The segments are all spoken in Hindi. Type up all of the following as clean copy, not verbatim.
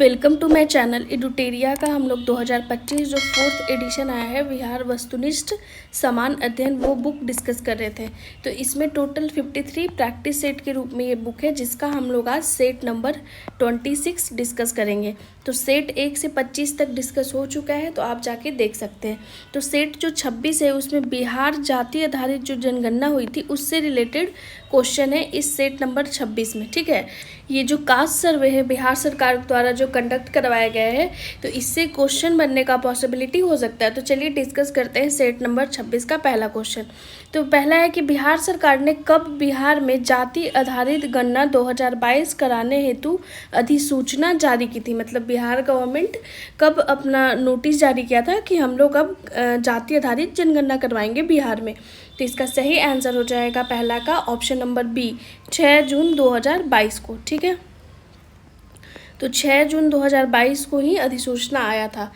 वेलकम टू माय चैनल एडुटेरिया का हम लोग 2025 जो 4th एडिशन आया है बिहार वस्तुनिष्ठ समान अध्ययन वो बुक डिस्कस कर रहे थे। तो इसमें टोटल 53 प्रैक्टिस सेट के रूप में ये बुक है, जिसका हम लोग आज सेट नंबर 26 डिस्कस करेंगे। तो सेट 1 से 25 तक डिस्कस हो चुका है, तो आप जाके देख सकते हैं। तो सेट जो 26 है उसमें बिहार जाति आधारित जो जनगणना हुई थी उससे रिलेटेड क्वेश्चन है इस सेट नंबर 26 में। ठीक है, ये जो कास्ट सर्वे है बिहार सरकार द्वारा जो कंडक्ट करवाया गया है, तो इससे क्वेश्चन बनने का पॉसिबिलिटी हो सकता है। तो चलिए डिस्कस करते हैं सेट नंबर 26 का पहला क्वेश्चन। तो पहला है कि बिहार सरकार ने कब बिहार में जाति आधारित गणना 2022 कराने हेतु अधिसूचना जारी की थी। मतलब बिहार गवर्नमेंट कब अपना नोटिस जारी किया था कि हम लोग अब जाति आधारित जनगणना करवाएंगे बिहार में। तो इसका सही आंसर हो जाएगा पहला का ऑप्शन नंबर बी, 6 जून 2022 को। ठीक है, तो 6 जून 2022 को ही अधिसूचना आया था।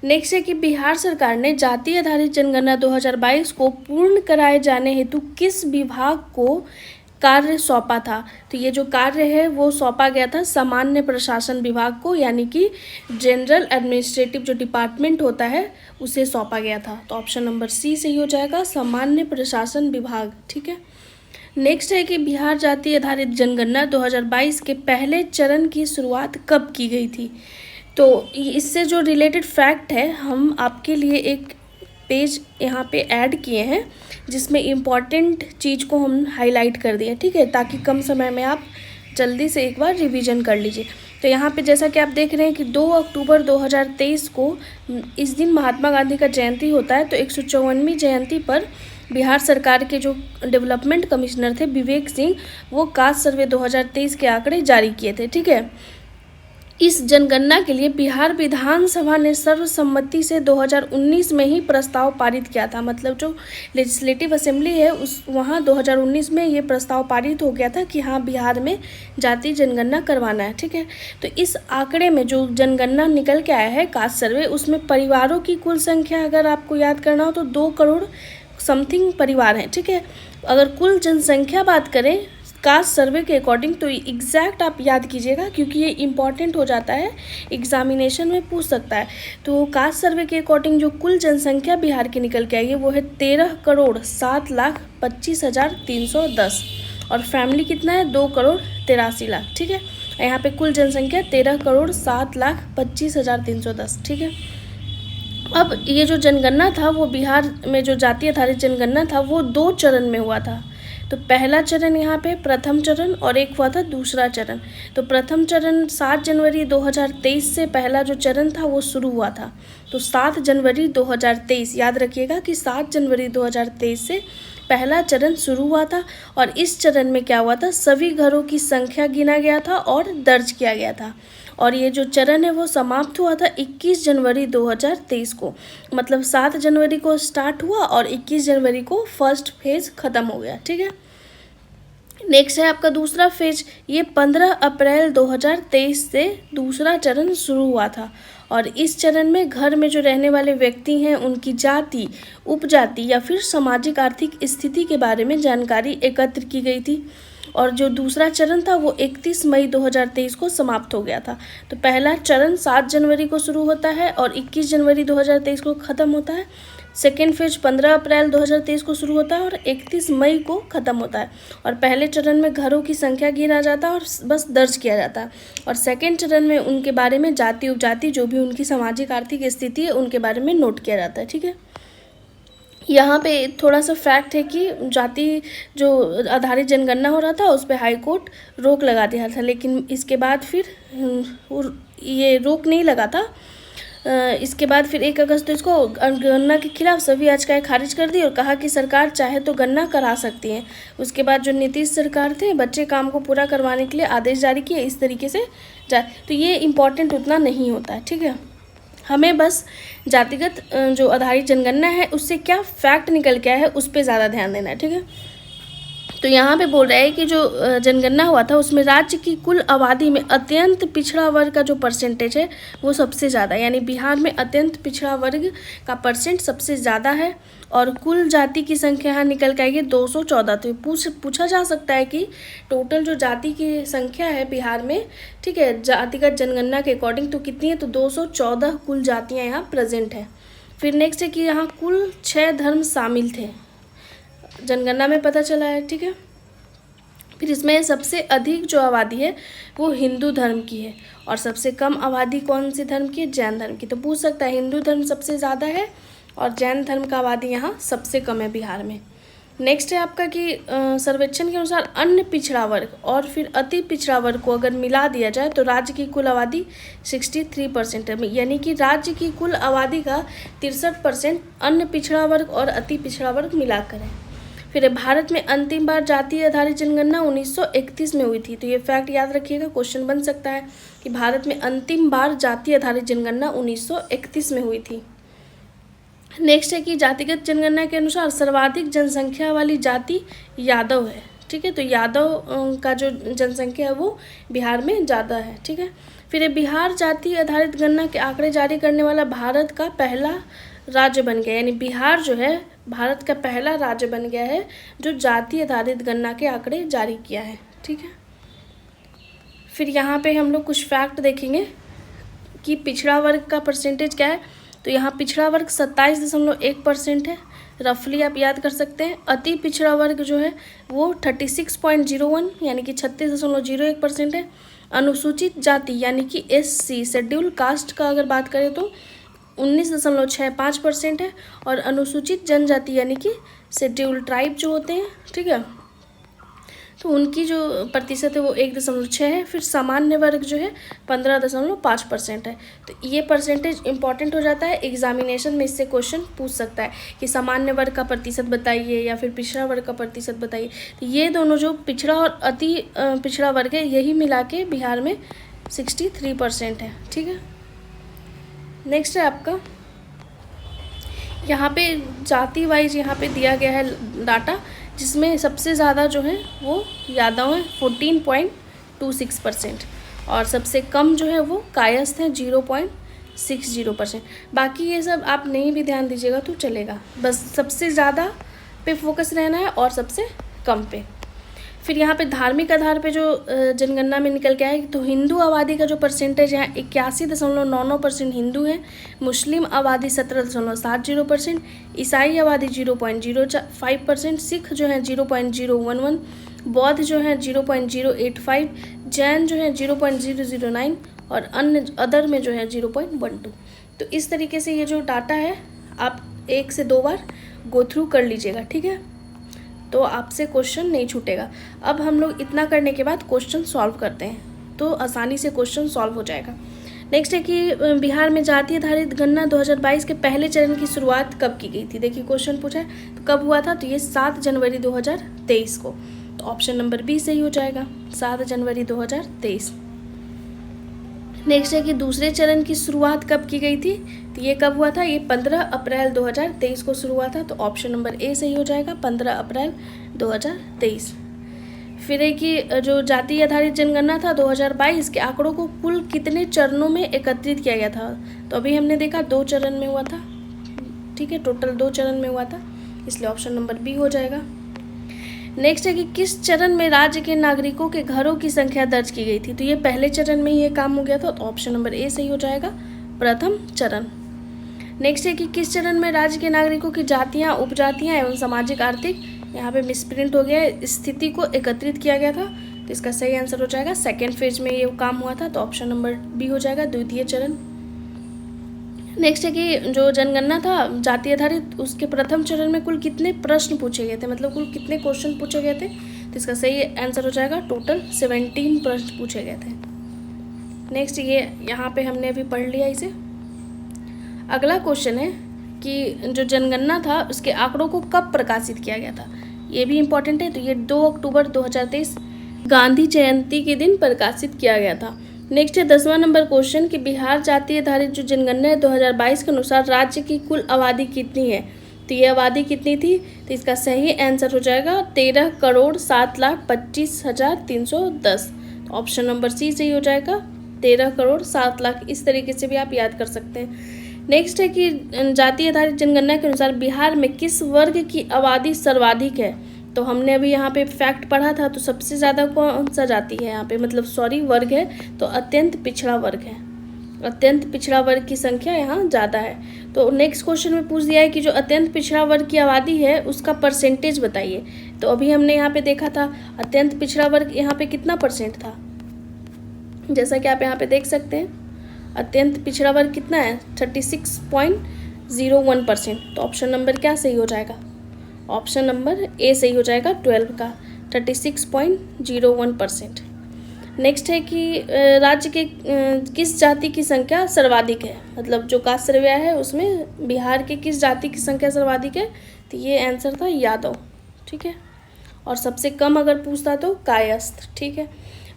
नेक्स्ट है कि बिहार सरकार ने जाति आधारित जनगणना 2022 को पूर्ण कराए जाने हेतु किस विभाग को कार्य सौंपा था। तो ये जो कार्य है वो सौंपा गया था सामान्य प्रशासन विभाग को, यानी कि जनरल एडमिनिस्ट्रेटिव जो डिपार्टमेंट होता है उसे सौंपा गया था। तो ऑप्शन नंबर सी सही हो जाएगा, सामान्य प्रशासन विभाग। ठीक है, नेक्स्ट है कि बिहार जाति आधारित जनगणना 2022 के पहले चरण की शुरुआत कब की गई थी। तो इससे जो रिलेटेड फैक्ट है हम आपके लिए एक पेज यहाँ पे ऐड किए हैं, जिसमें इम्पॉर्टेंट चीज़ को हम हाईलाइट कर दिए। ठीक है, ताकि कम समय में आप जल्दी से एक बार रिवीजन कर लीजिए। तो यहाँ पे जैसा कि आप देख रहे हैं कि 2 अक्टूबर 2023 को इस दिन महात्मा गांधी का जयंती होता है। तो 154वीं जयंती पर बिहार सरकार के जो डेवलपमेंट कमिश्नर थे विवेक सिंह, वो कास्ट सर्वे 2023 के आंकड़े जारी किए थे। ठीक है, इस जनगणना के लिए बिहार विधानसभा ने सर्वसम्मति से 2019 में ही प्रस्ताव पारित किया था। मतलब जो लेजिस्लेटिव असेंबली है उस वहाँ 2019 में ये प्रस्ताव पारित हो गया था कि हाँ बिहार में जाति जनगणना करवाना है। ठीक है, तो इस आंकड़े में जो जनगणना निकल के आया है कास्ट सर्वे, उसमें परिवारों की कुल संख्या अगर आपको याद करना हो तो 2 करोड़ समथिंग परिवार हैं। ठीक है, अगर कुल जनसंख्या बात करें कास्ट सर्वे के अकॉर्डिंग, तो एग्जैक्ट आप याद कीजिएगा क्योंकि ये इम्पॉर्टेंट हो जाता है, एग्जामिनेशन में पूछ सकता है। तो कास्ट सर्वे के अकॉर्डिंग जो कुल जनसंख्या बिहार की निकल के आई है वो है 13,07,25,310 और फैमिली कितना है 2,83,00,000। ठीक है, यहाँ पे कुल जनसंख्या 13,07,25,310। ठीक है, अब ये जो जनगणना था वो बिहार में जो जाति आधारित जनगणना था वो 2 चरण में हुआ था। तो पहला चरण यहाँ पे प्रथम चरण और एक हुआ था दूसरा चरण। तो प्रथम चरण 7 जनवरी 2023 से पहला जो चरण था वो शुरू हुआ था। तो 7 जनवरी 2023 याद रखिएगा कि 7 जनवरी 2023 से पहला चरण शुरू हुआ था। और इस चरण में क्या हुआ था, सभी घरों की संख्या गिना गया था और दर्ज किया गया था। और ये जो चरण है वो समाप्त हुआ था 21 जनवरी 2023 को। मतलब 7 जनवरी को स्टार्ट हुआ और 21 जनवरी को फर्स्ट फेज ख़त्म हो गया। ठीक है, नेक्स्ट है आपका दूसरा फेज, ये 15 अप्रैल 2023 से दूसरा चरण शुरू हुआ था। और इस चरण में घर में जो रहने वाले व्यक्ति हैं उनकी जाति, उपजाति या फिर सामाजिक आर्थिक स्थिति के बारे में जानकारी एकत्र की गई थी। और जो दूसरा चरण था वो 31 मई 2023 को समाप्त हो गया था। तो पहला चरण 7 जनवरी को शुरू होता है और 21 जनवरी 2023 को ख़त्म होता है। सेकेंड फेज 15 अप्रैल 2023 को शुरू होता है और 31 मई को ख़त्म होता है। और पहले चरण में घरों की संख्या गिना जाता है और बस दर्ज किया जाता है। और सेकेंड चरण में उनके बारे में जाति उपजाति जो भी उनकी सामाजिक आर्थिक स्थिति है उनके बारे में नोट किया जाता है। ठीक है, यहाँ पे थोड़ा सा फैक्ट है कि जाति जो आधारित जनगणना हो रहा था उस पर हाई कोर्ट रोक लगा दिया था, लेकिन इसके बाद फिर ये रोक नहीं लगा था। इसके बाद फिर 1 अगस्त तो इसको गणना के खिलाफ सभी याचिकाएं खारिज कर दी और कहा कि सरकार चाहे तो गणना करा सकती है। उसके बाद जो नीतीश सरकार थे बच्चे काम को पूरा करवाने के लिए आदेश जारी किए इस तरीके से तो ये इम्पॉर्टेंट उतना नहीं होता है। ठीक है, हमें बस जातिगत जो आधारित जनगणना है उससे क्या फैक्ट निकल के आया है उस पर ज़्यादा ध्यान देना है। ठीक है, तो यहाँ पे बोल रहा है कि जो जनगणना हुआ था उसमें राज्य की कुल आबादी में अत्यंत पिछड़ा वर्ग का जो परसेंटेज है वो सबसे ज़्यादा, यानी बिहार में अत्यंत पिछड़ा वर्ग का परसेंट सबसे ज़्यादा है। और कुल जाति की संख्या यहाँ निकल के आएगी 214। तो पूछा जा सकता है कि टोटल जो जाति की संख्या है बिहार में, ठीक है, जातिगत जनगणना के अकॉर्डिंग तो कितनी है, तो 214 कुल जातियाँ यहाँ प्रेजेंट है। फिर नेक्स्ट है कि यहाँ कुल 6 धर्म शामिल थे, जनगणना में पता चला है, ठीक है। फिर इसमें सबसे अधिक जो आबादी है वो हिंदू धर्म की है और सबसे कम आबादी कौन से धर्म की है, जैन धर्म की। तो पूछ सकता है हिंदू धर्म सबसे ज़्यादा है और जैन धर्म का आबादी यहाँ सबसे कम है बिहार में। नेक्स्ट है आपका कि सर्वेक्षण के अनुसार अन्य पिछड़ा वर्ग और फिर अति पिछड़ा वर्ग को अगर मिला दिया जाए तो राज्य की कुल आबादी 63% है, यानी कि राज्य की कुल आबादी का 63% अन्य पिछड़ा वर्ग और अति पिछड़ा वर्ग मिलाकर है। फिर भारत में अंतिम बार जाति आधारित जनगणना 1931 में हुई थी। तो ये फैक्ट याद रखिएगा, क्वेश्चन बन सकता है कि भारत में अंतिम बार जाति आधारित जनगणना 1931 में हुई थी। नेक्स्ट है कि जातिगत जनगणना के अनुसार सर्वाधिक जनसंख्या वाली जाति यादव है, ठीक है। तो यादव का जो जनसंख्या है वो बिहार में ज़्यादा है, ठीक है। फिर बिहार जाति आधारित गणना के आंकड़े जारी करने वाला भारत का पहला राज्य बन गया, यानी बिहार जो है भारत का पहला राज्य बन गया है जो जाति आधारित गणना के आंकड़े जारी किया है, ठीक है। फिर यहाँ पे हम लोग कुछ फैक्ट देखेंगे कि पिछड़ा वर्ग का परसेंटेज क्या है। तो यहाँ पिछड़ा वर्ग 27.1% है, रफली आप याद कर सकते हैं। अति पिछड़ा वर्ग जो है वो 36.01 यानी कि 36.01% है। अनुसूचित जाति यानी कि SC शेड्यूल कास्ट का अगर बात करें तो 19.65% है। और अनुसूचित जनजाति यानी कि शेड्यूल ट्राइब जो होते हैं, ठीक है, तो उनकी जो प्रतिशत है वो 1.6 है। फिर सामान्य वर्ग जो है 15.5% है। तो ये परसेंटेज इंपॉर्टेंट हो जाता है, एग्जामिनेशन में इससे क्वेश्चन पूछ सकता है कि सामान्य वर्ग का प्रतिशत बताइए या फिर पिछड़ा वर्ग का प्रतिशत बताइए। तो ये दोनों जो पिछड़ा और अति पिछड़ा वर्ग है यही मिला के बिहार में 63% है, ठीक है। नेक्स्ट है आपका यहाँ पे जाति वाइज यहाँ पे दिया गया है डाटा, जिसमें सबसे ज़्यादा जो है वो यादव हैं 14.26% और सबसे कम जो है वो कायस्थ हैं 0.60%। बाकी ये सब आप नहीं भी ध्यान दीजिएगा तो चलेगा, बस सबसे ज़्यादा पे फोकस रहना है और सबसे कम पे। फिर यहाँ पे धार्मिक आधार पे जो जनगणना में निकल के आए तो हिंदू आबादी का जो परसेंटेज है 81.99% हिंदू है, मुस्लिम आबादी 17.70%, ईसाई आबादी 0.05%, सिख जो है 0.011, बौद्ध जो है 0.085, जैन जो है 0.009 और अन्य अदर में जो है 0.12। तो इस तरीके से ये जो डाटा है आप 1 से 2 बार गो थ्रू कर लीजिएगा, ठीक है, तो आपसे क्वेश्चन नहीं छूटेगा। अब हम लोग इतना करने के बाद क्वेश्चन सॉल्व करते हैं तो आसानी से क्वेश्चन सॉल्व हो जाएगा। नेक्स्ट है कि बिहार में जाति आधारित गणना 2022 के पहले चरण की शुरुआत कब की गई थी। देखिए क्वेश्चन पूछा है तो कब हुआ था, तो ये 7 जनवरी 2023 को। तो ऑप्शन नंबर बी सही हो जाएगा, 7 जनवरी 2023। नेक्स्ट है कि दूसरे चरण की शुरुआत कब की गई थी, तो ये कब हुआ था, ये 15 अप्रैल 2023 को शुरू हुआ था। तो ऑप्शन नंबर ए सही हो जाएगा, 15 अप्रैल 2023। फिर है कि जो जाति आधारित जनगणना था 2022 के आंकड़ों को कुल कितने चरणों में एकत्रित किया गया था। तो अभी हमने देखा 2 चरण में हुआ था, ठीक है, टोटल 2 चरण में हुआ था, इसलिए ऑप्शन नंबर बी हो जाएगा। नेक्स्ट है कि किस चरण में राज्य के नागरिकों के घरों की संख्या दर्ज की गई थी। तो ये पहले चरण में ये काम हो गया था, तो ऑप्शन नंबर ए सही हो जाएगा, प्रथम चरण। नेक्स्ट है कि किस चरण में राज्य के नागरिकों की जातियाँ, उपजातियाँ एवं सामाजिक आर्थिक, यहाँ पे मिसप्रिंट हो गया है, स्थिति को एकत्रित किया गया था। तो इसका सही आंसर हो जाएगा सेकेंड फेज में ये काम हुआ था, तो ऑप्शन नंबर बी हो जाएगा, द्वितीय चरण। नेक्स्ट है कि जो जनगणना था जाति आधारित उसके प्रथम चरण में कुल कितने प्रश्न पूछे गए थे, मतलब कुल कितने क्वेश्चन पूछे गए थे। तो इसका सही आंसर हो जाएगा टोटल 17 प्रश्न पूछे गए थे। नेक्स्ट ये यहाँ पे हमने अभी पढ़ लिया इसे। अगला क्वेश्चन है कि जो जनगणना था उसके आंकड़ों को कब प्रकाशित किया गया था, ये भी इम्पोर्टेंट है। तो ये 2 अक्टूबर 2023 गांधी जयंती के दिन प्रकाशित किया गया था। नेक्स्ट है 10वां नंबर क्वेश्चन कि बिहार जाति आधारित जो जनगणना है 2022 के अनुसार राज्य की कुल आबादी कितनी है। तो ये आबादी कितनी थी, तो इसका सही आंसर हो जाएगा 13,07,25,310। ऑप्शन नंबर सी सही हो जाएगा, 13,07,00,000। इस तरीके से भी आप याद कर सकते हैं। नेक्स्ट है कि जाति आधारित जनगणना के अनुसार बिहार में किस वर्ग की आबादी सर्वाधिक है। तो हमने अभी यहाँ पे फैक्ट पढ़ा था, तो सबसे ज़्यादा कौन सा जाति है यहाँ पे, मतलब वर्ग है, तो अत्यंत पिछड़ा वर्ग है। अत्यंत पिछड़ा वर्ग की संख्या यहाँ ज़्यादा है। तो नेक्स्ट क्वेश्चन में पूछ दिया है कि जो अत्यंत पिछड़ा वर्ग की आबादी है उसका परसेंटेज बताइए। तो अभी हमने यहाँ पे देखा था अत्यंत पिछड़ा वर्ग यहाँ पे कितना परसेंट था, जैसा कि आप यहाँ पे देख सकते हैं अत्यंत पिछड़ा वर्ग कितना है, 36.01%। तो ऑप्शन नंबर क्या सही हो जाएगा, ऑप्शन नंबर ए सही हो जाएगा 12 का 36.01%। नेक्स्ट है कि राज्य के किस जाति की संख्या सर्वाधिक है, मतलब जो कास्ट सर्वे है उसमें बिहार के किस जाति की संख्या सर्वाधिक है, तो ये आंसर था यादव। ठीक है, और सबसे कम अगर पूछता तो कायस्थ। ठीक है,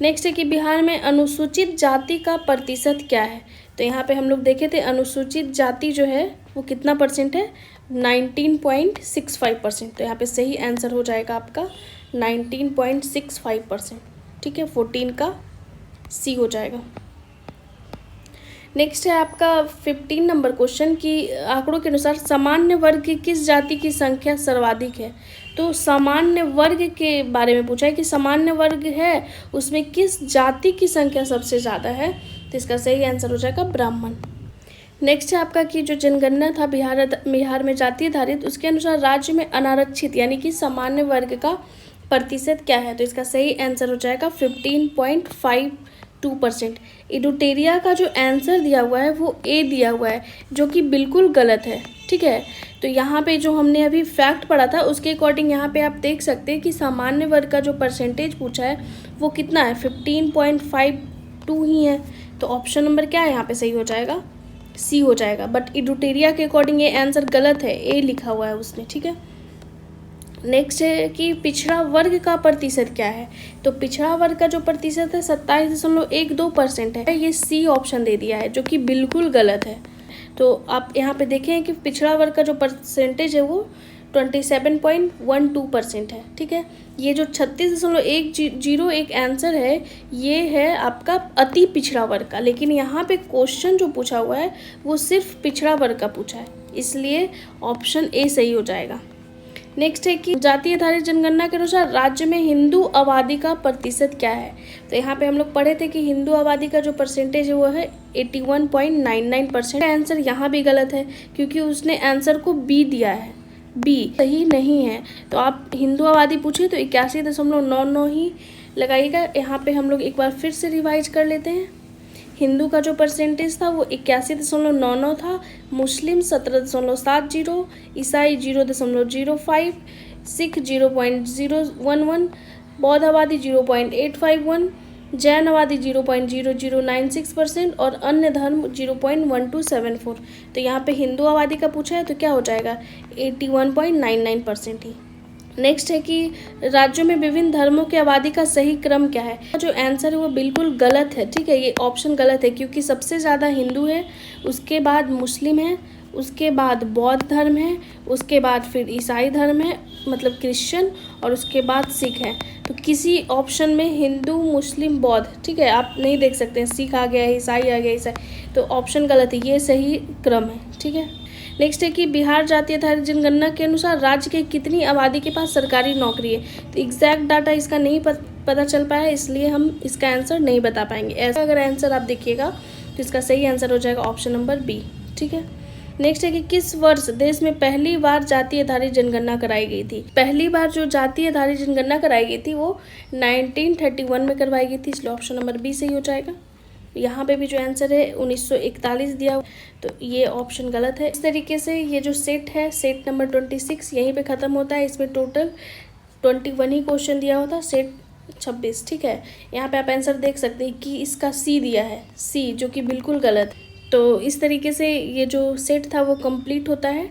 नेक्स्ट है कि बिहार में अनुसूचित जाति का प्रतिशत क्या है। तो यहाँ पे हम लोग देखे थे अनुसूचित जाति जो है वो कितना परसेंट है, 19.65%। तो यहाँ पे सही आंसर हो जाएगा आपका 19.65%। ठीक है, 14 का सी हो जाएगा। नेक्स्ट है आपका 15 नंबर क्वेश्चन कि आंकड़ों के अनुसार सामान्य वर्ग की किस जाति की संख्या सर्वाधिक है। तो सामान्य वर्ग के बारे में पूछा है कि सामान्य वर्ग है उसमें किस जाति की संख्या सबसे ज़्यादा है, तो इसका सही आंसर हो जाएगा ब्राह्मण। नेक्स्ट है आपका कि जो जनगणना था बिहार में जाति आधारित, उसके अनुसार राज्य में अनारक्षित यानी कि सामान्य वर्ग का प्रतिशत क्या है। तो इसका सही आंसर हो जाएगा 15.52%। इडुटेरिया का जो आंसर दिया हुआ है वो ए दिया हुआ है, जो कि बिल्कुल गलत है। ठीक है, तो यहाँ पे जो हमने अभी फैक्ट पढ़ा था उसके अकॉर्डिंग यहाँ पे आप देख सकते हैं कि सामान्य वर्ग का जो परसेंटेज पूछा है वो कितना है, 15.52 ही है। तो ऑप्शन नंबर क्या है यहाँ पे सही हो जाएगा, सी हो जाएगा। बट इडुटेरिया के अकॉर्डिंग ये आंसर गलत है, ए लिखा हुआ है उसने। ठीक है, नेक्स्ट है कि पिछड़ा वर्ग का प्रतिशत क्या है। तो पिछड़ा वर्ग का जो प्रतिशत है 27.12% है, ये सी ऑप्शन दे दिया है, जो कि बिल्कुल गलत है। तो आप यहाँ पे देखें कि पिछड़ा वर्ग का जो परसेंटेज है वो 27.12% है। ठीक है, ये जो 36.101 आंसर है ये है आपका अति पिछड़ा वर्ग का, लेकिन यहाँ पे क्वेश्चन जो पूछा हुआ है वो सिर्फ पिछड़ा वर्ग का पूछा है, इसलिए ऑप्शन ए सही हो जाएगा। नेक्स्ट है कि जाति आधारित जनगणना के अनुसार राज्य में हिंदू आबादी का प्रतिशत क्या है। तो यहाँ पे हम लोग पढ़े थे कि हिंदू आबादी का जो परसेंटेज है वो है 81.99%। आंसर यहाँ भी गलत है क्योंकि उसने आंसर को बी दिया है, बी सही नहीं है। तो आप हिंदू आबादी पूछे तो 81.99 ही लगाइएगा। यहाँ पे हम लोग एक बार फिर से रिवाइज कर लेते हैं। हिंदू का जो परसेंटेज था वो 81.99 था, मुस्लिम 17.70, ईसाई 0.05, सिख 0.011, बौद्ध आबादी 0.851, जैन आबादी 0.0096% और अन्य धर्म 0.1274। तो यहाँ पे हिंदू आबादी का पूछा है तो क्या हो जाएगा 81.99% ही। नेक्स्ट है कि राज्यों में विभिन्न धर्मों की आबादी का सही क्रम क्या है। जो आंसर है वो बिल्कुल गलत है। ठीक है, ये ऑप्शन गलत है क्योंकि सबसे ज़्यादा हिंदू है, उसके बाद मुस्लिम है, उसके बाद बौद्ध धर्म है, उसके बाद फिर ईसाई धर्म है मतलब क्रिश्चियन, और उसके बाद सिख है। तो किसी ऑप्शन में हिंदू मुस्लिम बौद्ध, ठीक है, आप नहीं देख सकते हैं, सिख आ गया, ईसाई आ गया, ईसाई, तो ऑप्शन गलत है, ये सही क्रम है। ठीक है, नेक्स्ट है कि बिहार जाति आधारित जनगणना के अनुसार राज्य के कितनी आबादी के पास सरकारी नौकरी है। तो एग्जैक्ट डाटा इसका नहीं पता चल पाया, इसलिए हम इसका आंसर नहीं बता पाएंगे। ऐसा अगर आंसर आप देखिएगा तो इसका सही आंसर हो जाएगा ऑप्शन नंबर बी। ठीक है, नेक्स्ट है कि किस वर्ष देश में पहली बार जाति आधारित जनगणना कराई गई थी। पहली बार जो जाति आधारित जनगणना कराई गई थी वो 1931 में करवाई गई थी, इसलिए ऑप्शन नंबर बी सही हो जाएगा। यहाँ पे भी जो आंसर है 1941 दिया हुआ, तो ये ऑप्शन गलत है। इस तरीके से ये जो सेट है, सेट नंबर 26 यहीं पे ख़त्म होता है। इसमें टोटल 21 ही क्वेश्चन दिया होता, सेट 26। ठीक है, यहाँ पे आप आंसर देख सकते हैं कि इसका सी दिया है, सी, जो कि बिल्कुल गलत है। तो इस तरीके से ये जो सेट था वो कंप्लीट होता है।